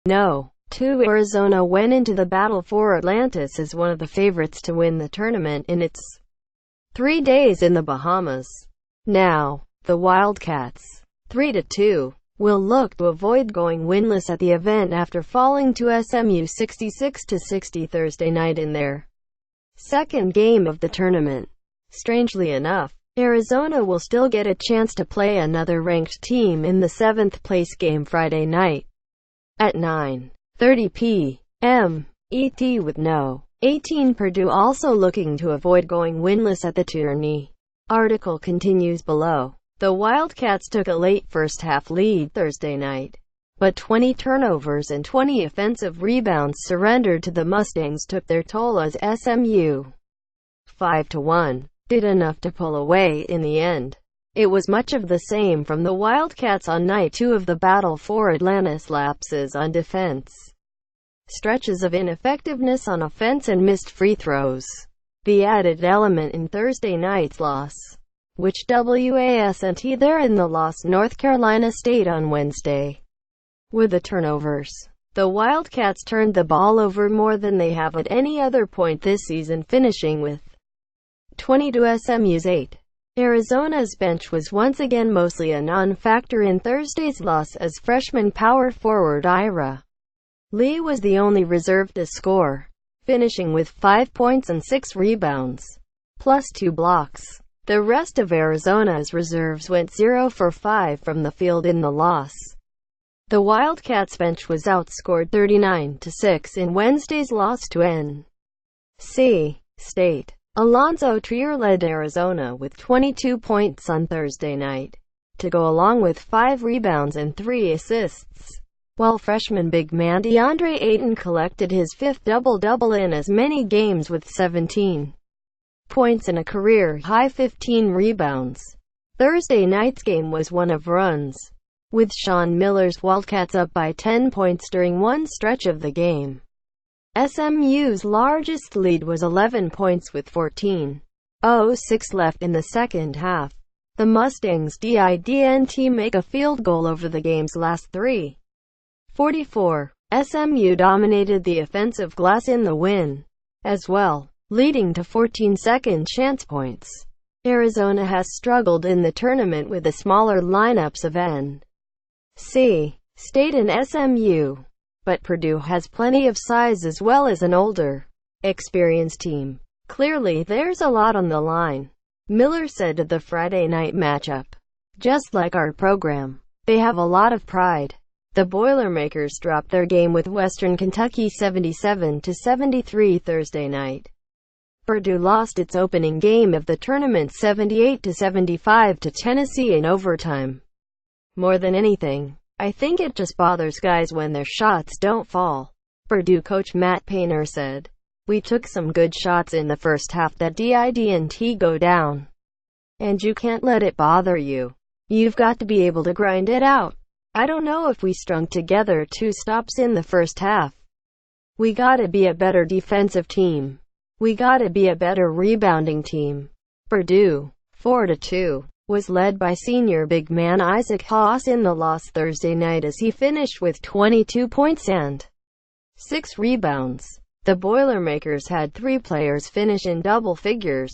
No. 2. Arizona went into the battle for Atlantis as one of the favorites to win the tournament in its 3 days in the Bahamas. Now, the Wildcats, 3-2, will look to avoid going winless at the event after falling to SMU 66-60 Thursday night in their second game of the tournament. Strangely enough, Arizona will still get a chance to play another ranked team in the 7th place game Friday night at 9:30 p.m. ET with no 18. Purdue also looking to avoid going winless at the tourney. Article continues below. The Wildcats took a late first-half lead Thursday night, but 20 turnovers and 20 offensive rebounds surrendered to the Mustangs took their toll as SMU 5-1 did enough to pull away in the end. It was much of the same from the Wildcats on night 2 of the battle for Atlantis. Lapses on defense, stretches of ineffectiveness on offense and missed free throws. The added element in Thursday night's loss, which wasn't there in the loss North Carolina State on Wednesday, were the turnovers. The Wildcats turned the ball over more than they have at any other point this season, finishing with 20 to SMU's 8. Arizona's bench was once again mostly a non-factor in Thursday's loss as freshman power forward Ira Lee was the only reserve to score, finishing with 5 points and 6 rebounds, plus 2 blocks. The rest of Arizona's reserves went 0 for 5 from the field in the loss. The Wildcats bench was outscored 39-6 in Wednesday's loss to NC State. Alonzo Trier led Arizona with 22 points on Thursday night, to go along with 5 rebounds and 3 assists, while freshman big man DeAndre Ayton collected his 5th double-double in as many games with 17 points and a career-high 15 rebounds. Thursday night's game was one of runs, with Sean Miller's Wildcats up by 10 points during one stretch of the game. SMU's largest lead was 11 points with 14:06 left in the second half. The Mustangs didn't make a field goal over the game's last 3:44. SMU dominated the offensive glass in the win as well, leading to 14 second chance points. Arizona has struggled in the tournament with the smaller lineups of NC State and SMU. But Purdue has plenty of size as well as an older, experienced team. Clearly there's a lot on the line, Miller said of the Friday night matchup. Just like our program, they have a lot of pride. The Boilermakers dropped their game with Western Kentucky 77-73 Thursday night. Purdue lost its opening game of the tournament 78-75 to Tennessee in overtime. More than anything, I think it just bothers guys when their shots don't fall, Purdue coach Matt Painter said. We took some good shots in the first half that didn't go down. And you can't let it bother you. You've got to be able to grind it out. I don't know if we strung together 2 stops in the first half. We gotta be a better defensive team. We gotta be a better rebounding team. Purdue, 4-2. Was led by senior big man Isaac Haas in the loss Thursday night as he finished with 22 points and 6 rebounds. The Boilermakers had 3 players finish in double figures.